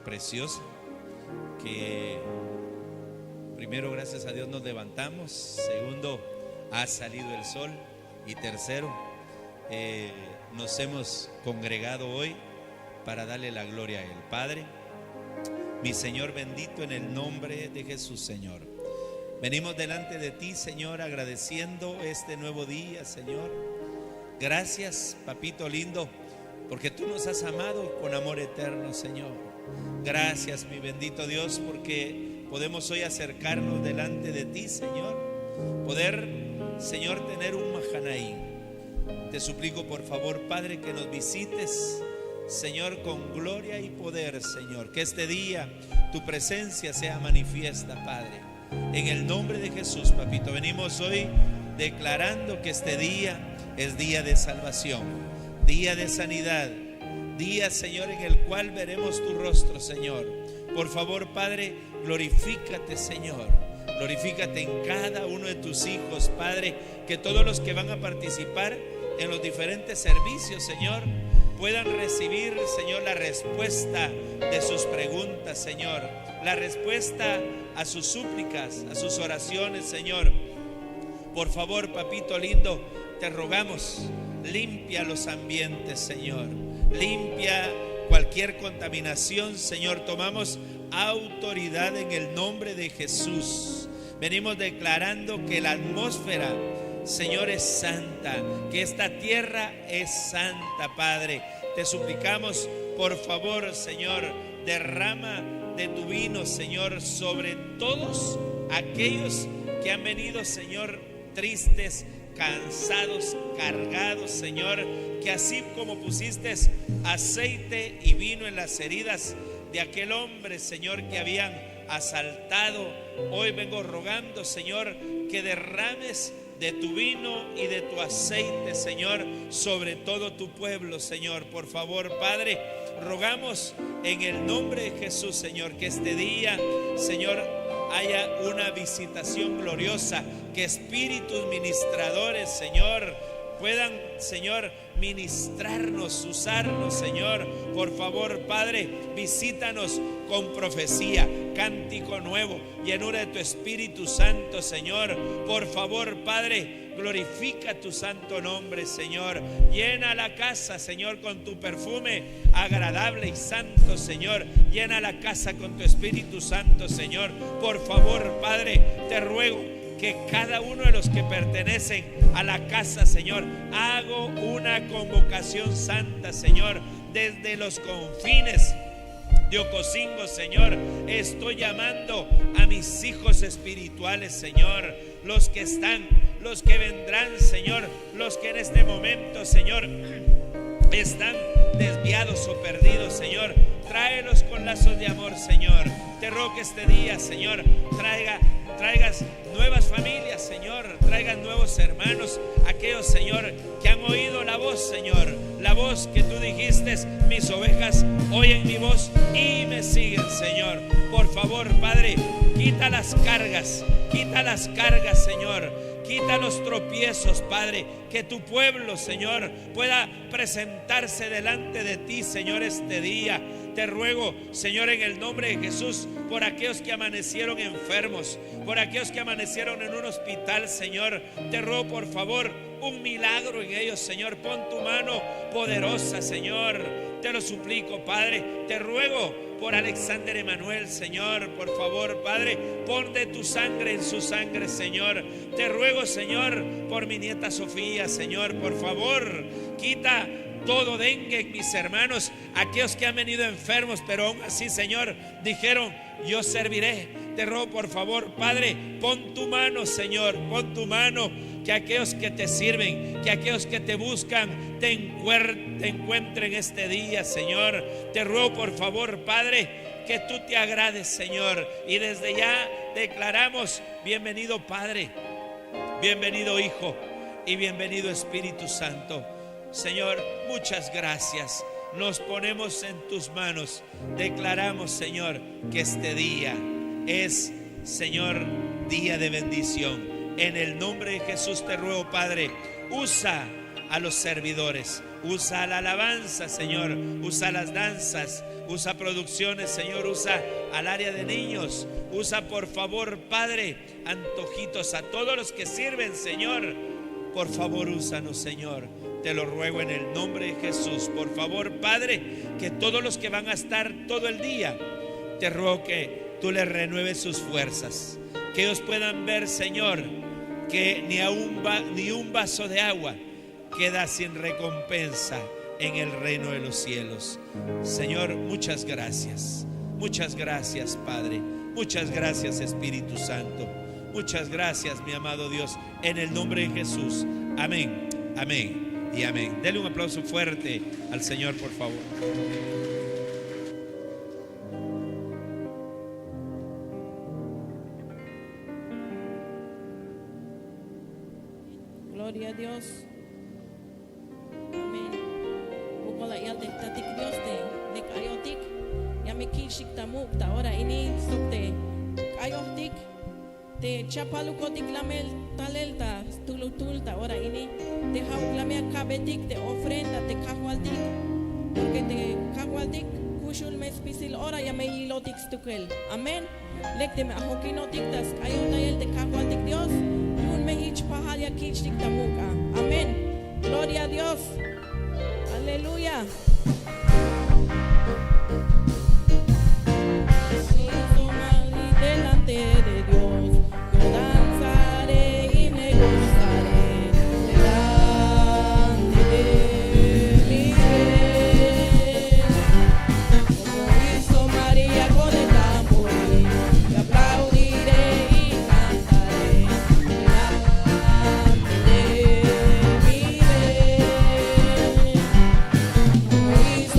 preciosa, que primero, gracias a Dios, nos levantamos. Segundo, ha salido el sol. Y tercero, nos hemos congregado hoy para darle la gloria a Él. Padre, mi Señor bendito, en el nombre de Jesús, Señor, venimos delante de ti, Señor, agradeciendo este nuevo día, Señor. Gracias, papito lindo, porque tú nos has amado con amor eterno, Señor. Gracias, mi bendito Dios, porque podemos hoy acercarnos delante de ti, Señor. Poder, Señor, tener un Mahanaí. Te suplico, por favor, Padre, que nos visites, Señor, con gloria y poder, Señor. Que este día tu presencia sea manifiesta, Padre. En el nombre de Jesús, papito, venimos hoy declarando que este día es día de salvación, día de sanidad, día, Señor, en el cual veremos tu rostro, Señor. Por favor, Padre, glorifícate, Señor. Glorifícate en cada uno de tus hijos, Padre. Que todos los que van a participar en los diferentes servicios, Señor, puedan recibir, Señor, la respuesta de sus preguntas, Señor. La respuesta a sus súplicas, a sus oraciones, Señor. Por favor, papito lindo, te rogamos, limpia los ambientes, Señor. Limpia cualquier contaminación, Señor. Tomamos autoridad en el nombre de Jesús. Venimos declarando que la atmósfera, Señor, es santa, que esta tierra es santa, Padre. Te suplicamos, por favor, Señor, derrama de tu vino, Señor, sobre todos aquellos que han venido, Señor, tristes, cansados, cargados, Señor. Que así como pusiste aceite y vino en las heridas de aquel hombre, Señor, que habían asaltado, hoy vengo rogando, Señor, que derrames de tu vino y de tu aceite, Señor, sobre todo tu pueblo, Señor. Por favor, Padre, rogamos en el nombre de Jesús, Señor, que este día, Señor, haya una visitación gloriosa, que espíritus ministradores, Señor, puedan, Señor, ministrarnos, usarnos, Señor. Por favor, Padre, visítanos con profecía, cántico nuevo, llenura de tu Espíritu Santo, Señor. Por favor, Padre, glorifica tu santo nombre, Señor. Llena la casa, Señor, con tu perfume agradable y santo, Señor. Llena la casa con tu Espíritu Santo, Señor. Por favor, Padre, te ruego que cada uno de los que pertenecen a la casa, Señor, hago una convocación santa, Señor, desde los confines de Ocosingo, Señor. Estoy llamando a mis hijos espirituales, Señor, los que están, los que vendrán, Señor, los que en este momento, Señor, están desviados o perdidos, Señor. Tráelos con lazos de amor, Señor. Te ruego que este día, Señor, traigas nuevas familias, Señor. Traigas nuevos hermanos, aquellos, Señor, que han oído la voz, Señor. La voz que tú dijiste, mis ovejas oyen mi voz y me siguen, Señor. Por favor, Padre, quita las cargas, Señor. Quita los tropiezos, Padre. Que tu pueblo, Señor, pueda presentarse delante de ti, Señor, este día. Te ruego, Señor, en el nombre de Jesús, por aquellos que amanecieron enfermos, por aquellos que amanecieron en un hospital, Señor. Te ruego, por favor, un milagro en ellos, Señor. Pon tu mano poderosa, Señor. Te lo suplico, Padre. Te ruego por Alexander Emanuel, Señor. Por favor, Padre, pon de tu sangre en su sangre, Señor. Te ruego, Señor, por mi nieta Sofía, Señor. Por favor, quita todo dengue en mis hermanos, aquellos que han venido enfermos, pero aún así, Señor, dijeron, yo serviré. Te ruego, por favor, Padre, pon tu mano, Señor, pon tu mano, que aquellos que te sirven, que aquellos que te buscan, te encuentren este día, Señor. Te ruego, por favor, Padre, que tú te agrades, Señor. Y desde ya declaramos, bienvenido Padre, bienvenido Hijo y bienvenido Espíritu Santo. Señor, muchas gracias. Nos ponemos en tus manos. Declaramos, Señor, que este día es, Señor, día de bendición. En el nombre de Jesús te ruego, Padre, usa a los servidores, usa la alabanza, Señor, usa las danzas, Usa producciones, Señor, usa al área de niños. Usa, por favor, Padre, antojitos, a todos los que sirven, Señor. Por favor, úsanos, Señor. Te lo ruego en el nombre de Jesús. Por favor, Padre, que todos los que van a estar todo el día, te ruego que tú les renueves sus fuerzas. Que ellos puedan ver, Señor, que ni un vaso de agua queda sin recompensa en el reino de los cielos. Señor, muchas gracias. Muchas gracias, Padre. Muchas gracias, Espíritu Santo. Muchas gracias, mi amado Dios, en el nombre de Jesús. Amén, amén y amén. Dele un aplauso fuerte al Señor, por favor. Gloria a Dios. Amén. Ukola yate tatik Dios te kayotik. Ya me kishik tamuk ta ora ini sokte kayotik te chapalukotik lamel talelta tulutulta ora ini te hauklamia kabetik te ofrenda te kahwaltik porque te kahwaltik kushul mes pisil ora ya me ilotik stukel. Amén. Lekte me ahokinotik tas kayotayel te kahwaltik Dios. Pahalia Kichtik Tamuka. Amén. Gloria a Dios. Aleluya. Delante de Dios, yo danzaré y me gozaré delante de mi rey. Como hizo María con el tamboril, y aplaudiré y cantaré delante de mi rey. Como hizo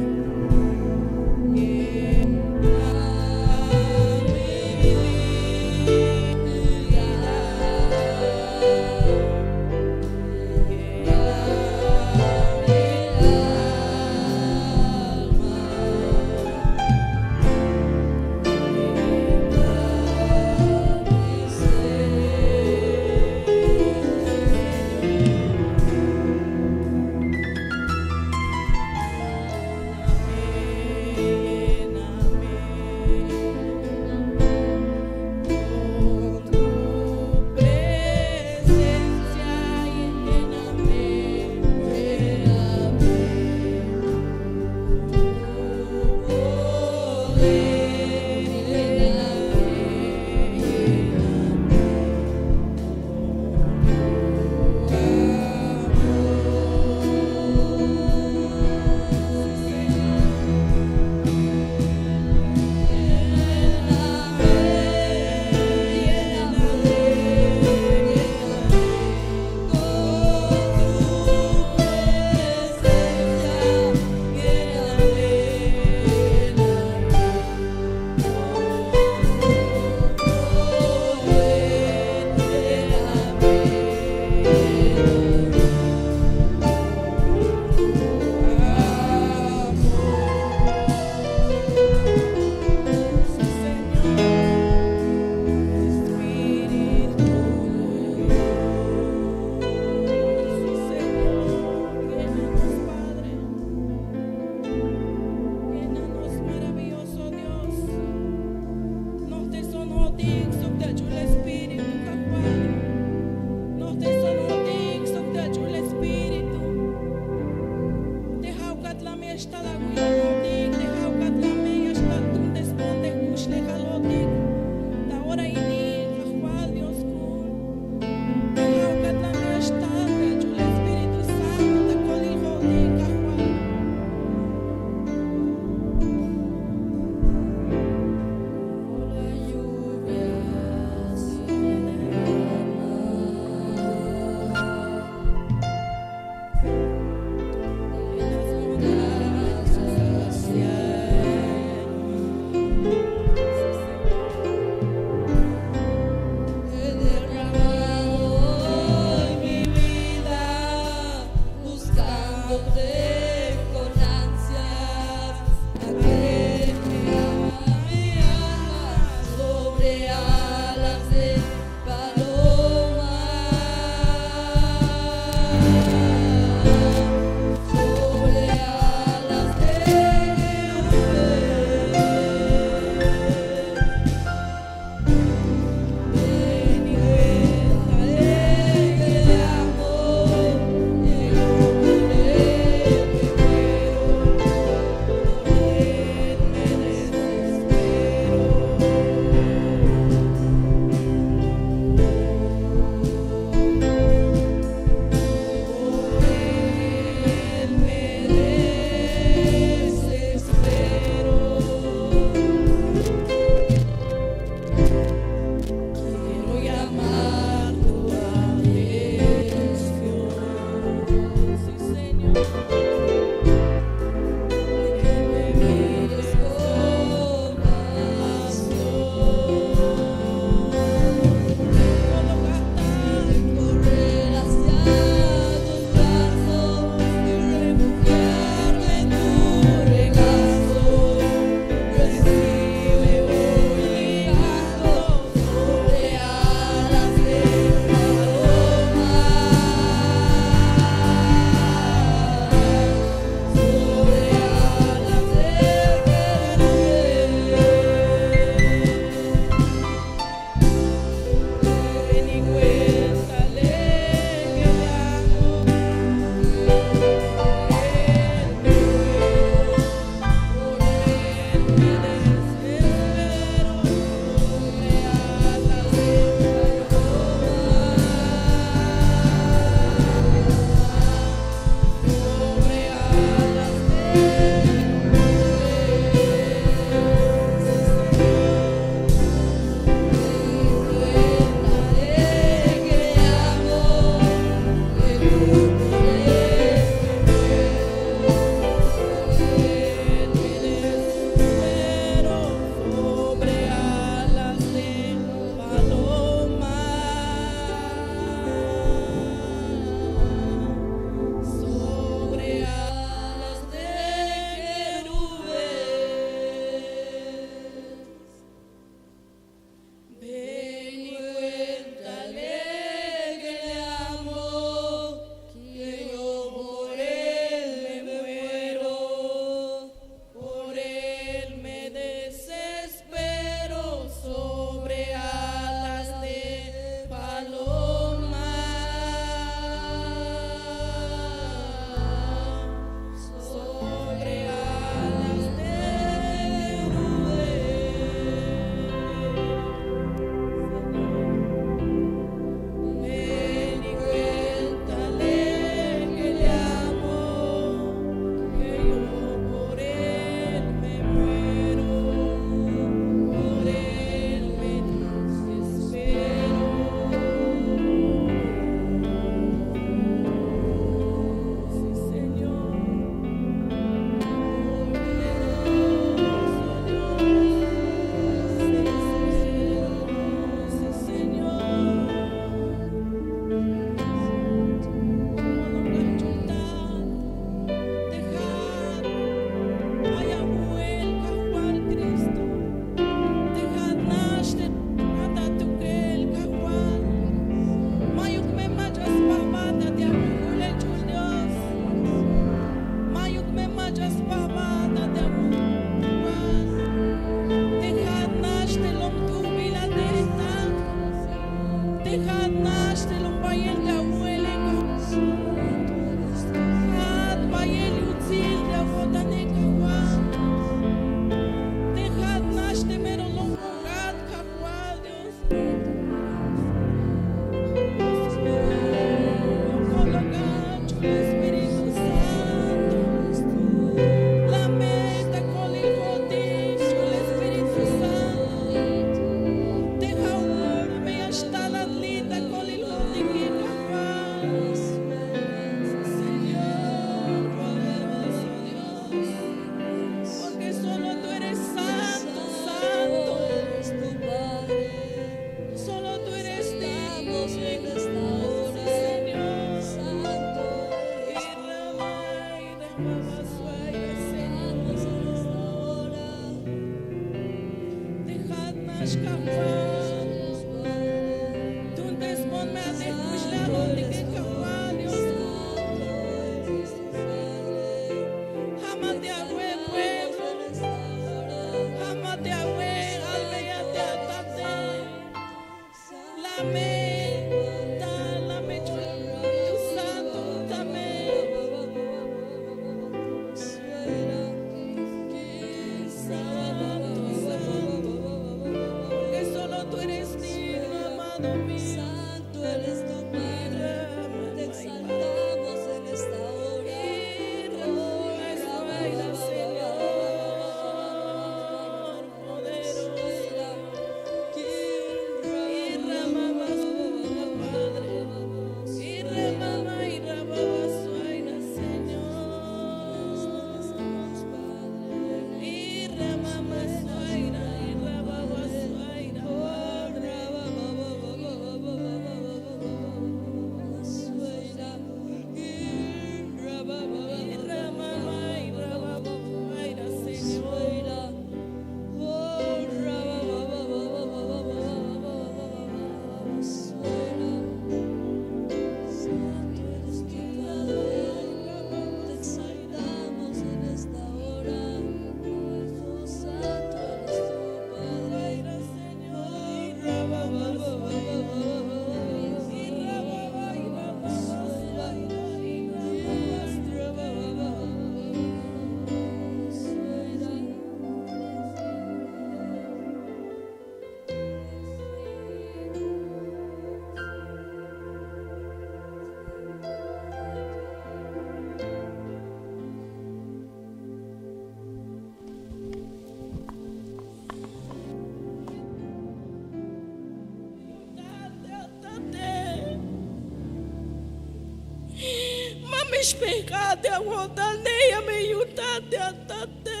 Mish pecate a wotaneia me yutate atate.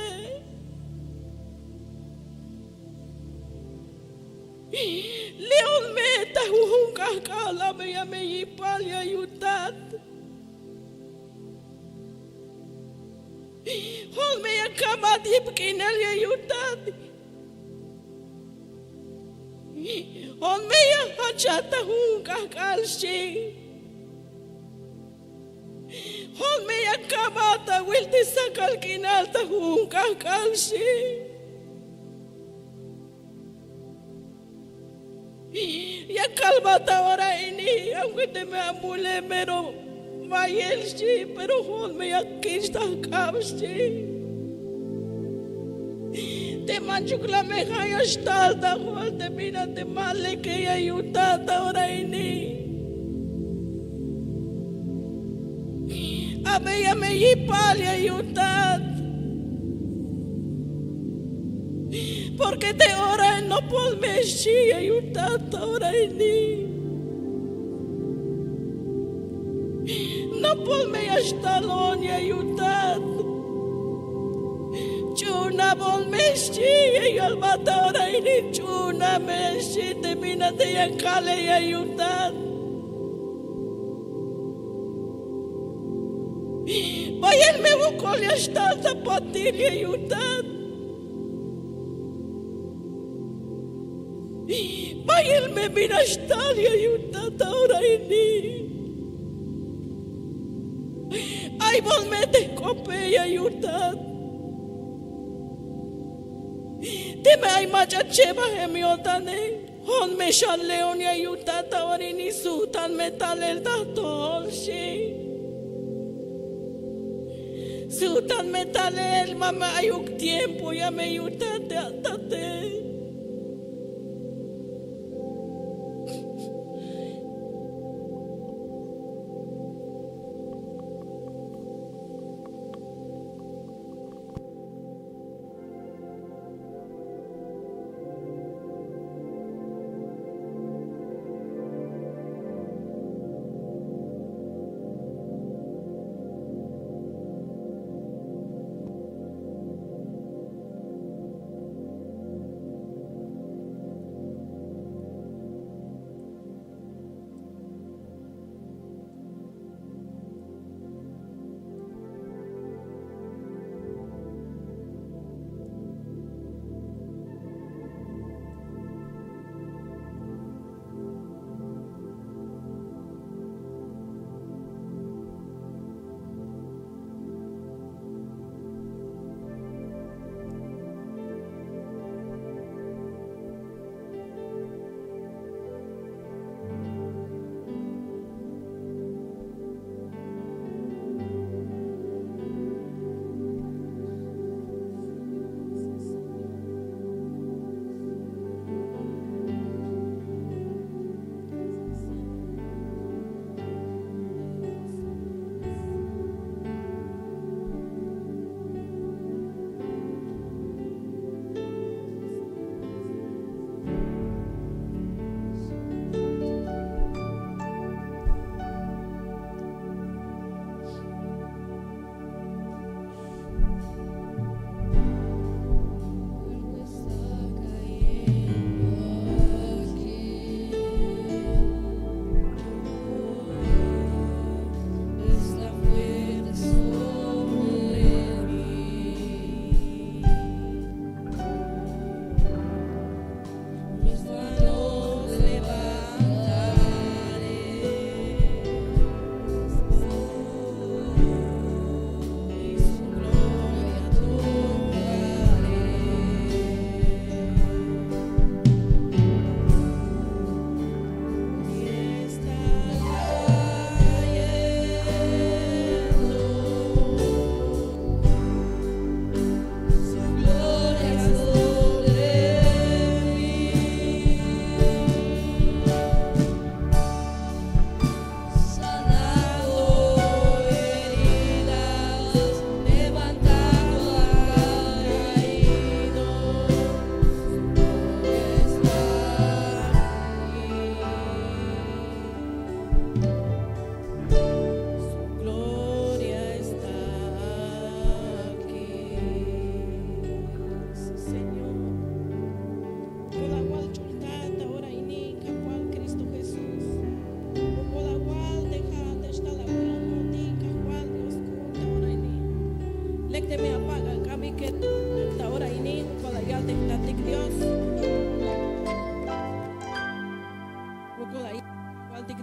Leon meta hunka kala me yipalia yutat. Hol me akama dip kinalia yutat. Hol me hachata hunka kalshi. Hol me yakamata wilti sakal kinalta hunka kalshi. Yakalmata ora ini aunque te me amule pero vayelshi pero hol me yakista kapshi. Te manchukla me hayashtalta hol te mina te male que ayudata ora ini. Ameya me yipalia yutat. Porque te ora no pol me shia yutat ora ini. No pol me ashtalonia yutat. Chuna pol me shia yalmata ora ini. Chuna me shia te mina te yakale yutat. Vayan me vukolia stalta patilia yutat. Vayan me mina stalia yutat ahora ini. Ay vol me te copeia yutat. Te me ay macha cheva hemiotane. hon me shan leon ya yutata orini sutan metalel tatolshi. Sutan metalel mama ayuk tiempo ya me yutate atate.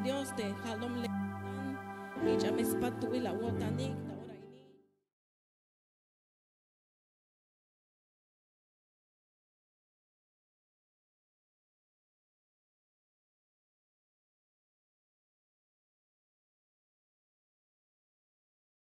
Dios te halom le. Ija me spatu ila wotanik.